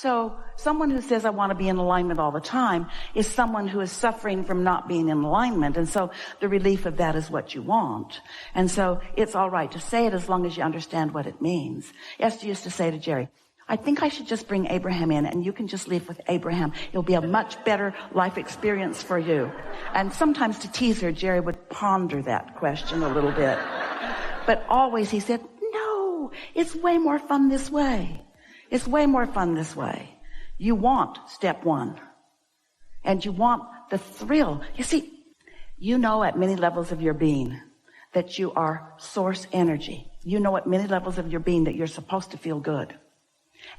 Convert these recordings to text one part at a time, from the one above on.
So someone who says, I want to be in alignment all the time, is someone who is suffering from not being in alignment. And so the relief of that is what you want. And so it's all right to say it as long as you understand what it means. Esther used to say to Jerry, I think I should just bring Abraham in and you can just leave with Abraham. It'll be a much better life experience for you. And sometimes to tease her, Jerry would ponder that question a little bit. But always he said, no, it's way more fun this way. It's way more fun this way. You want step one. And you want the thrill. You see, you know at many levels of your being that you are source energy. You know at many levels of your being that you're supposed to feel good.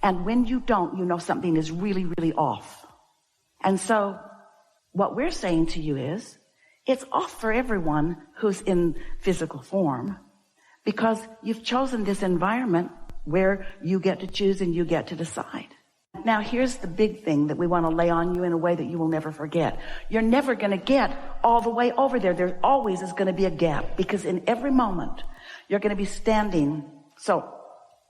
And when you don't, you know something is really, really off. And so what we're saying to you is, it's off for everyone who's in physical form because you've chosen this environment where you get to choose and you get to decide. Now, here's the big thing that we want to lay on you in a way that you will never forget. You're never going to get all the way over there. There always is going to be a gap because in every moment you're going to be standing. So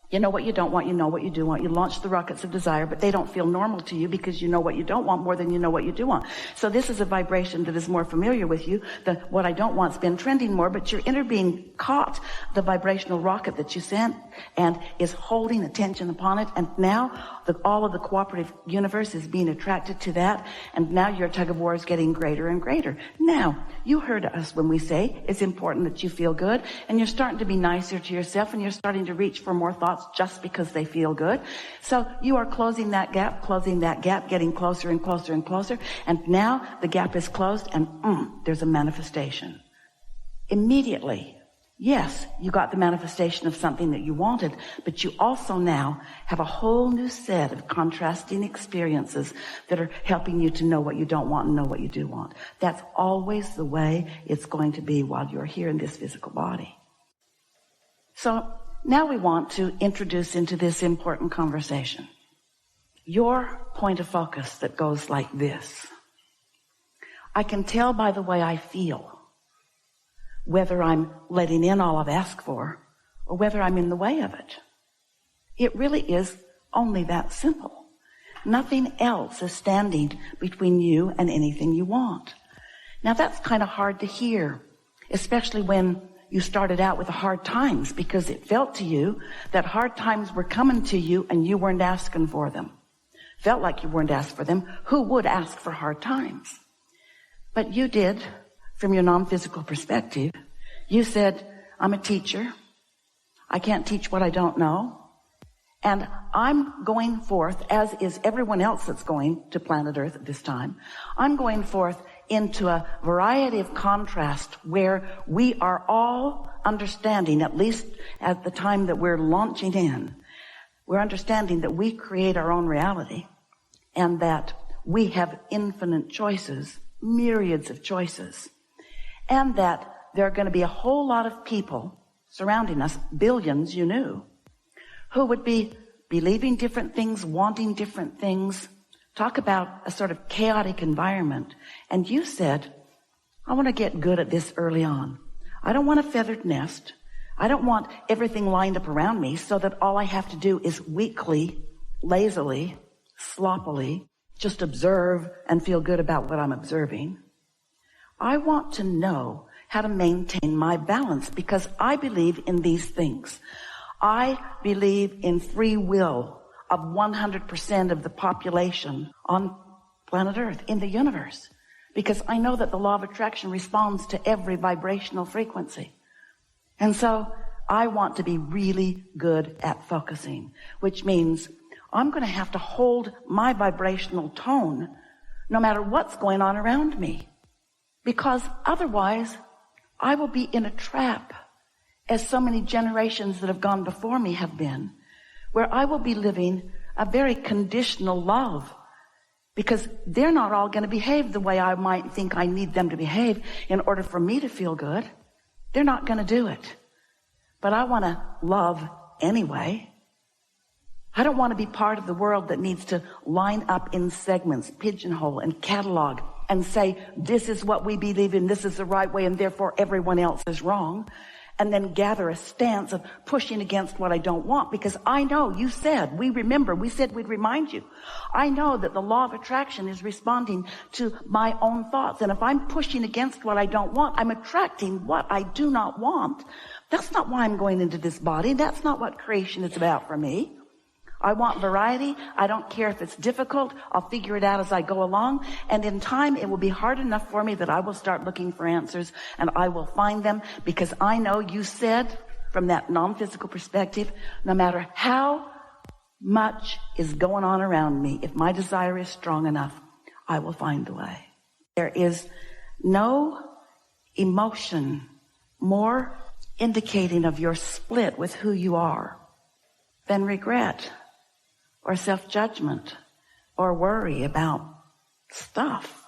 you know what you don't want, you know what you do want. You launch the rockets of desire, but they don't feel normal to you because you know what you don't want more than you know what you do want. So this is a vibration that is more familiar with you. What I don't want's been trending more, but your inner being caught the vibrational rocket that you sent and is holding attention upon it. And now all of the cooperative universe is being attracted to that. And now your tug of war is getting greater and greater. Now, you heard us when we say it's important that you feel good and you're starting to be nicer to yourself and you're starting to reach for more thoughts just because they feel good. So you are closing that gap, getting closer and closer and closer. And now the gap is closed and there's a manifestation. Immediately, yes, you got the manifestation of something that you wanted, but you also now have a whole new set of contrasting experiences that are helping you to know what you don't want and know what you do want. That's always the way it's going to be while you're here in this physical body. So now we want to introduce into this important conversation your point of focus that goes like this. I can tell by the way I feel whether I'm letting in all I've asked for or whether I'm in the way of it. It really is only that simple. Nothing else is standing between you and anything you want. Now that's kind of hard to hear, especially when you started out with the hard times, because it felt to you that hard times were coming to you and you weren't asking for them. Felt like you weren't asked for them. Who would ask for hard times? But you did, from your non-physical perspective. You said, I'm a teacher. I can't teach what I don't know. And I'm going forth, as is everyone else that's going to planet Earth at this time. I'm going forth into a variety of contrast where we are all understanding, at least at the time that we're launching in, we're understanding that we create our own reality and that we have infinite choices, myriads of choices, and that there are going to be a whole lot of people surrounding us, billions you knew, who would be believing different things, wanting different things. Talk about a sort of chaotic environment. And you said, I want to get good at this early on. I don't want a feathered nest. I don't want everything lined up around me so that all I have to do is weakly, lazily, sloppily, just observe and feel good about what I'm observing. I want to know how to maintain my balance because I believe in these things. I believe in free will of 100% of the population on planet Earth, in the universe, because I know that the law of attraction responds to every vibrational frequency. And so I want to be really good at focusing, which means I'm going to have to hold my vibrational tone no matter what's going on around me, because otherwise I will be in a trap, as so many generations that have gone before me have been, where I will be living a very conditional love, because they're not all going to behave the way I might think I need them to behave in order for me to feel good. They're not going to do it. But I want to love anyway. I don't want to be part of the world that needs to line up in segments, pigeonhole and catalog and say, this is what we believe in, this is the right way, and therefore everyone else is wrong. and then gather a stance of pushing against what I don't want, because I know you said, we said we'd remind you. I know that the law of attraction is responding to my own thoughts. And if I'm pushing against what I don't want, I'm attracting what I do not want. That's not why I'm going into this body. That's not what creation is about for me. I want variety. I don't care if it's difficult. I'll figure it out as I go along. And in time, it will be hard enough for me that I will start looking for answers, and I will find them, because I know you said, from that non-physical perspective, no matter how much is going on around me, if my desire is strong enough, I will find the way. There is no emotion more indicating of your split with who you are than regret, or self-judgment, or worry about stuff.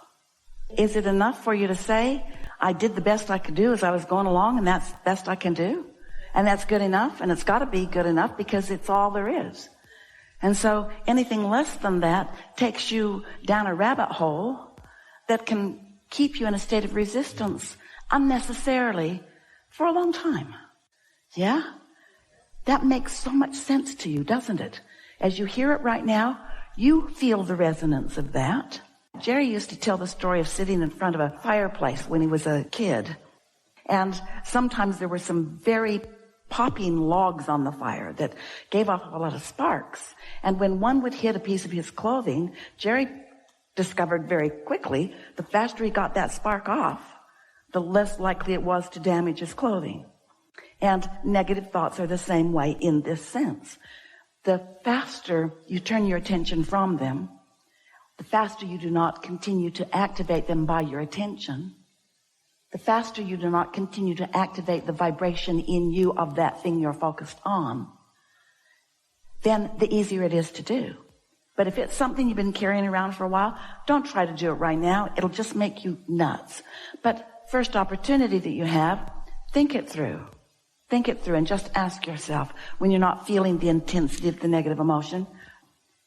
Is it enough for you to say, I did the best I could do as I was going along, and that's the best I can do? And that's good enough, and it's got to be good enough because it's all there is. And so anything less than that takes you down a rabbit hole that can keep you in a state of resistance unnecessarily for a long time. Yeah? That makes so much sense to you, doesn't it? As you hear it right now, you feel the resonance of that. Jerry used to tell the story of sitting in front of a fireplace when he was a kid. And sometimes there were some very popping logs on the fire that gave off a lot of sparks. And when one would hit a piece of his clothing, Jerry discovered very quickly, the faster he got that spark off, the less likely it was to damage his clothing. And negative thoughts are the same way in this sense. The faster you turn your attention from them, the faster you do not continue to activate them by your attention, the faster you do not continue to activate the vibration in you of that thing you're focused on, then the easier it is to do. But if it's something you've been carrying around for a while, don't try to do it right now. It'll just make you nuts. But first opportunity that you have, think it through. Think it through and just ask yourself, when you're not feeling the intensity of the negative emotion,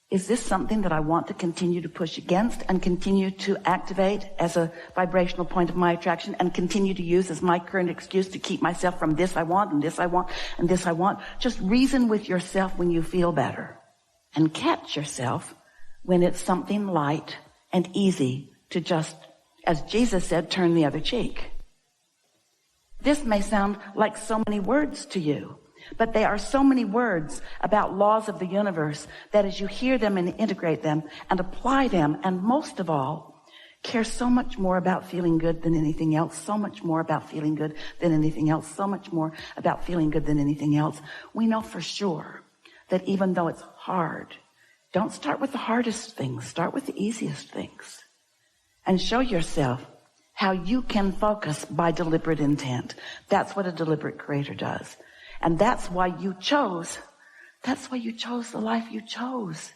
is this something that I want to continue to push against and continue to activate as a vibrational point of my attraction and continue to use as my current excuse to keep myself from this I want and this I want and this I want? Just reason with yourself when you feel better, and catch yourself when it's something light and easy to just, as Jesus said, turn the other cheek. This may sound like so many words to you, but they are so many words about laws of the universe that as you hear them and integrate them and apply them, and most of all, care so much more about feeling good than anything else, so much more about feeling good than anything else, so much more about feeling good than anything else, we know for sure that even though it's hard, don't start with the hardest things, start with the easiest things. And show yourself how you can focus by deliberate intent. That's what a deliberate creator does. And that's why you chose the life you chose.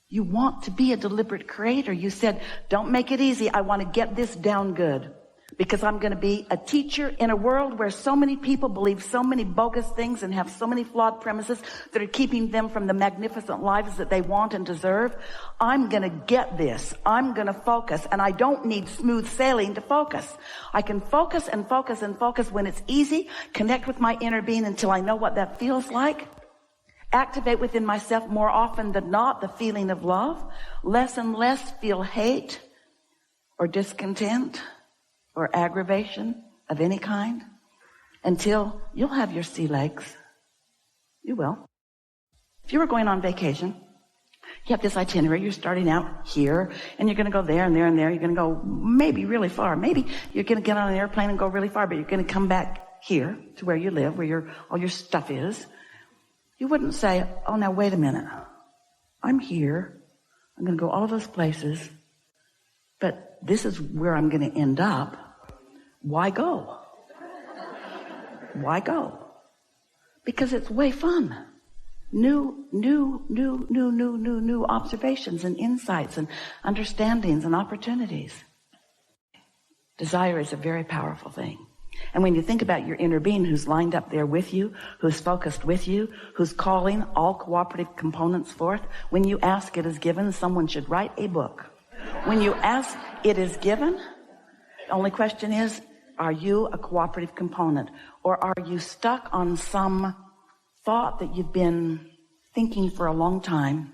You want to be a deliberate creator. You said, don't make it easy. I want to get this down good, because I'm going to be a teacher in a world where so many people believe so many bogus things and have so many flawed premises that are keeping them from the magnificent lives that they want and deserve. I'm going to get this. I'm going to focus, and I don't need smooth sailing to focus. I can focus and focus and focus when it's easy, connect with my inner being until I know what that feels like, activate within myself more often than not the feeling of love, less and less feel hate or discontent or aggravation of any kind, until you'll have your sea legs. You will. If you were going on vacation, you have this itinerary, you're starting out here, and you're going to go there and there and there. You're going to go maybe really far. Maybe you're going to get on an airplane and go really far, but you're going to come back here to where you live, where all your stuff is. You wouldn't say, oh, now wait a minute. I'm here. I'm going to go all those places, but this is where I'm going to end up. Why go? Why go? Because it's way fun. New observations and insights and understandings and opportunities. Desire is a very powerful thing. And when you think about your inner being who's lined up there with you, who's focused with you, who's calling all cooperative components forth, when you ask, it is given. Someone should write a book. When you ask, it is given. The only question is, Are you a cooperative component? Or are you stuck on some thought that you've been thinking for a long time,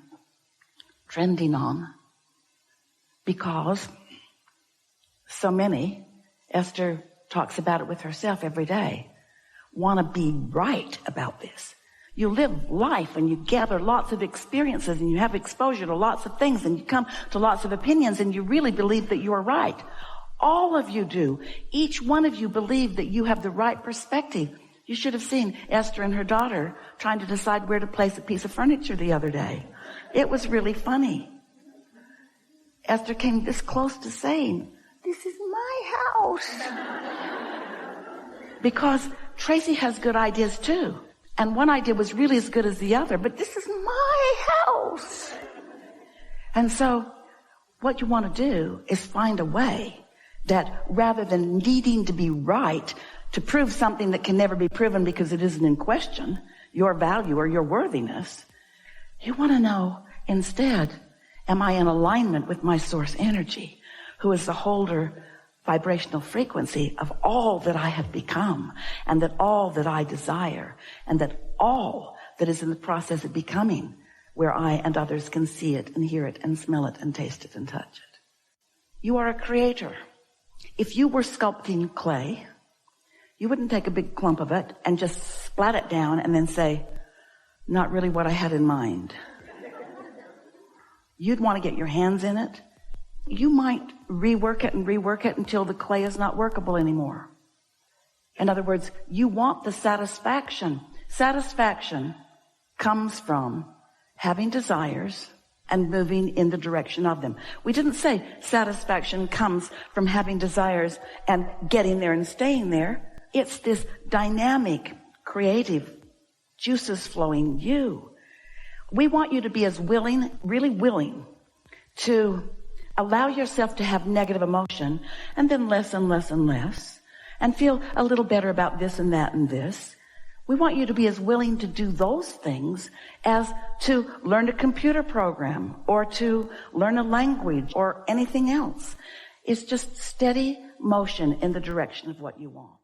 trending on? Because so many, Esther talks about it with herself every day, want to be right about this. You live life and you gather lots of experiences and you have exposure to lots of things and you come to lots of opinions and you really believe that you're right. All of you do. Each one of you believe that you have the right perspective. You should have seen Esther and her daughter trying to decide where to place a piece of furniture the other day. It was really funny. Esther came this close to saying, "This is my house." Because Tracy has good ideas too. And one idea was really as good as the other, but this is my house. And so what you want to do is find a way that rather than needing to be right to prove something that can never be proven because it isn't in question, your value or your worthiness, you want to know instead, am I in alignment with my source energy, who is the holder vibrational frequency of all that I have become, and that all that I desire, and that all that is in the process of becoming, where I and others can see it and hear it and smell it and taste it and touch it. You are a creator. If you were sculpting clay, you wouldn't take a big clump of it and just splat it down and then say, "Not really what I had in mind." You'd want to get your hands in it. You might rework it until the clay is not workable anymore. In other words, you want the satisfaction. Satisfaction comes from having desires and moving in the direction of them. We didn't say satisfaction comes from having desires and getting there and staying there. It's this dynamic, creative, juices flowing you. We want you to be as willing, really willing, to allow yourself to have negative emotion and then less and less and less and feel a little better about this and that and this. We want you to be as willing to do those things as to learn a computer program or to learn a language or anything else. It's just steady motion in the direction of what you want.